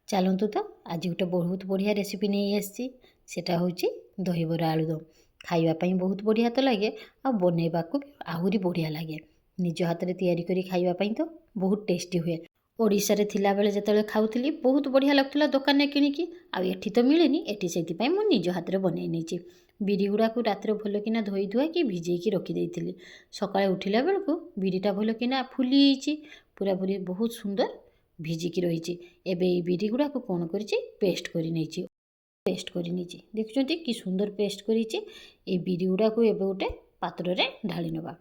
चलतु तो आज गोटे बहुत बढ़िया रेसिपी नहीं आसी सेटा हूँ दहीबरा आलुदम खावाई बहुत बढ़िया तो लगे आ बनैबा भी आहरी बढ़िया लगे निज हाथ में तैयारी करी खावाई तो बहुत टेस्टी हुए। ओडिशा रे थिला बेले जतले खाउथली बहुत बढ़िया लगुला दुकान में किणिकी आठी तो मिलेनी एटी से निज हाथ में बनई नहीं बिरी गुड़ा को रात भल कि धोई धुआ कि भिजेकी रखिदी सकाଳେ उठिला बेलू बिरीटा भल कि फुली पूरा पूरी बहुत सुंदर भिजिकी रही एबे बिरी गुड़ा को कौन कर पेस्ट कर देखुं कि सुंदर पेस्ट कर बिरी गुड़ा को एबे गोटे पात्र रे ढाली नवा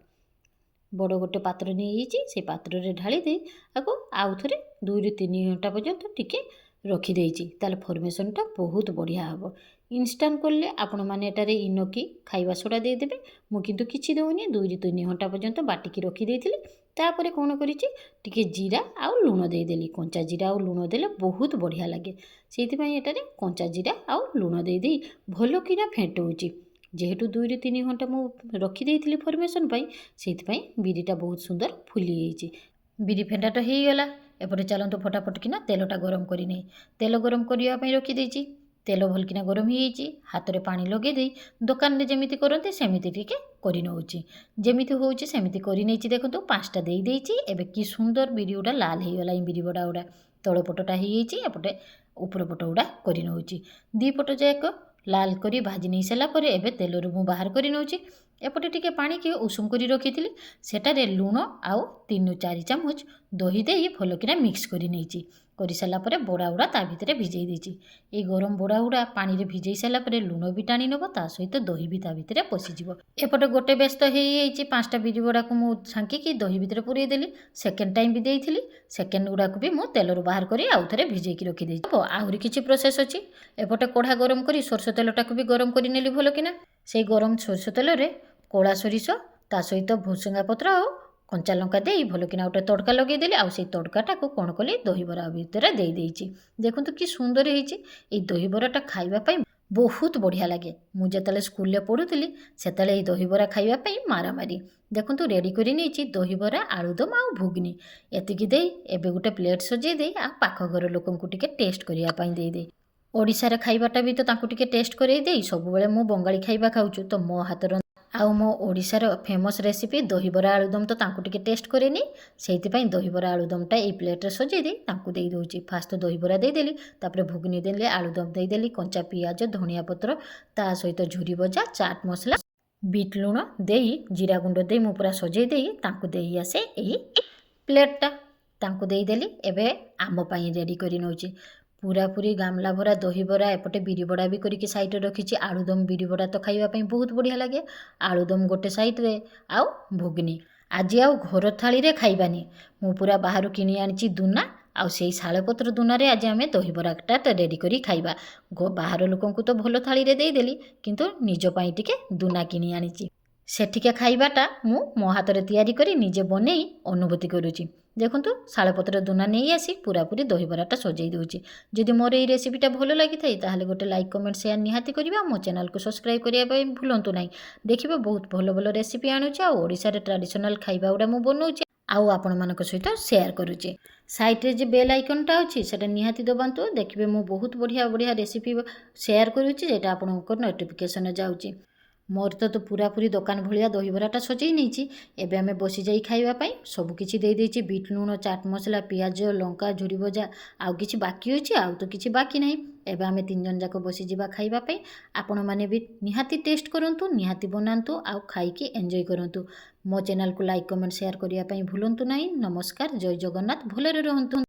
बड़ गोटे पात्र नहीं से पात्र रे ढाली दे आपको आउ थे 2 ରୁ 3 घंटा पर्यंत टिके रखिदे ताले फॉर्मेशनटा बहुत बढ़िया हम इनस्टांट कले आपण मैंने एटारे इनोकी खाइबा सोडा देदेवे मु किंतु किछि दउनी 2 ରୁ 3 घंटा पर्यंत बाटिकी रखिदेइथिली तापर कौन करिछि टिके जीरा आउ लुण देदेली कंचा जीरा आउ लुण देले बहुत बढ़िया लगे से एटारे कंचा जीरा आउ लुण देदे भल किना फेंटौछि जेहेतु 2 ରୁ 3 घंटा मु रखिदेइथिली फॉर्मेशन पाई सेइथिपाई बिरीटा बहुत सुंदर फुली जाइछि बिरी फेंटाटा हो गला एपटे चलतु फटाफट किना तेलटा गरम करनी तेल गरम करने रखिदेइछि तेल भलकिना गरम हो हाथ में पानी लगे दे दुकान में जमी करते सेमती टिके करनौछि जमीती होउछि सेमती करनी देखो 5टा दे देइछि एबे कि सुंदर बिरी गुड़ा लाल हो गला बिरी बड़ा गुड़ा तल पटटा हो एपटे ऊपर पट गुड़ा करनौछि दी पट जाक लाल करी भाजी नहीं सारा पर एबे तेलरू मु बाहर करनौछि एपटे टिके पानी के उषुम करी रखिथिली सेटारे लुण आउ 3 ରୁ 4 ଚାମଚ दही दे भल किना मिक्स करी नैछि करी सारा पर बड़ा गुड़ा ता भितरे भिजई देछि ए गरम बड़ा गुड़ा पानी रे भिजई सारा पर लुण भी टाणी नब ता सहित दही भी ता भितरे पशिजिवो एपटे गोटे व्यस्त हो 5टा बिरी बड़ा को मु छांकी दही भितरे पुरई देली सेकेंड टाइम भी देइथिली सेकेंड गुड़ा को भी मु तेलरू बाहर करी आउ थरे भिजई की रखि देछि आहुरी किछि प्रोसेस अछि एपटे कोढ़ा गरम करी सरसो तेलटा को भी गरम करी नेली भल किना से गरम सरसो तेल रे कोला सोरिष ता सहित भुसुंगा पत्र आ कंचा लंका दे भल कि गोटे तड़का लगेदेली आउ से तड़काटा को कौन कली दहीबरा भितर दे देखु कि सुंदर होई दहीबराटा खाइबापी बहुत बढ़िया लगे मुझे स्कूल पढ़ुली से दहीबरा खाइबापी मारामारी देखु रेडी कर दहीबरा आलुदम आ भुगनी एतिकी दे एबे गोटे प्लेट सजे दे आ पाख घर लोक टेस्ट करने दे ओडिशा रे खाइबाटा भी तो तांको टिके टेस्ट करे दे सब बेले मु बंगाली खाइबा खाउछु तो मो हातर आउ मो ओडिशार फेमस रेसिपी दहीबरा आलुदम तो तांको टिके टेस्ट करेनी सेइथिपाई दहीबरा आलुदमटा ए प्लेट रे सजे दे तांको देई दउची फास्ट तो दहीबरा देई देली तापरे भुगनी देली आलुदम देई देली कंचा पियाज धनिया पत्र ता सहित झुरी भजा चाट मसला बीट लुण देई जीरा गुंड देई मु पूरा सजे देई तांको देई आसे एही प्लेटटा तांको देई देली एबे आम पई रेडी करी नउची पूरा पूरी गामला भरा दहीबरा एपटे बिरी बड़ा भी करके साइड रखी आलुदम बिरी बड़ा तो खाइबापी बहुत बढ़िया लगे आलुदम गोटे साइड रे आउ भुगनी आज आउ घर थाली रे खाइबानी मु पूरा बाहर किनी आनी दुना आउ से शालपत्र दुना आज आम दहीबराटा रेडी करी खाइबा बाहर लोक तो भल थाली रे देदेली किंतु निज पाई टिके दुना किनी आनी सेठिका खाइबाटा मु मो हाथ रे तैयारी करी निजे बनई अनुभूति करुची देखु शालपत्र दुना नहीं आसी पूरा पूरी दहीबराटा सजई दूची जदि मोर ये रेसिपीटा भल लगी ताहले गोटे लाइक कमेंट शेयर निहाती करिबा मो चैनल को सब्सक्राइब करिया भूलंतु नहीं देखिबा बहुत भल भल रेसिपी आणुची आ ओडिशा रे ट्रेडिशनल खाइबा गुडा मु बनौची आउ आपण मानक सहित शेयर करुचे साइड रे जे बेल आइकनटा अछि सेटा निहाती दबांतु देखिबे मु बहुत बढ़िया बढ़िया रेसिपी शेयर करुची जेटा आपनकर नोटिफिकेशन जाउची मोर तो पूरा पूरी दुकान भलिया दहीबराटा सजई नहीं एबे आमे बसी जाई खाइबापी सबकिछि दे देछि बीट लुण चाट मसला पियाज लंका झुरी भजा आउ किछि बाकी अछि आउ तो किछि बाकी नहीं एबे आमे 3 जन जाक बसी जिबा खाइबापी आपण माने भी निहाती टेस्ट करंतु निहाती बनांतु आउ खाइकी एंजॉय करंतु मो चैनल को लाइक कमेंट शेयर करिया पई भूलंतु नहीं नमस्कार जय जगन्नाथ भलरे रहंतु।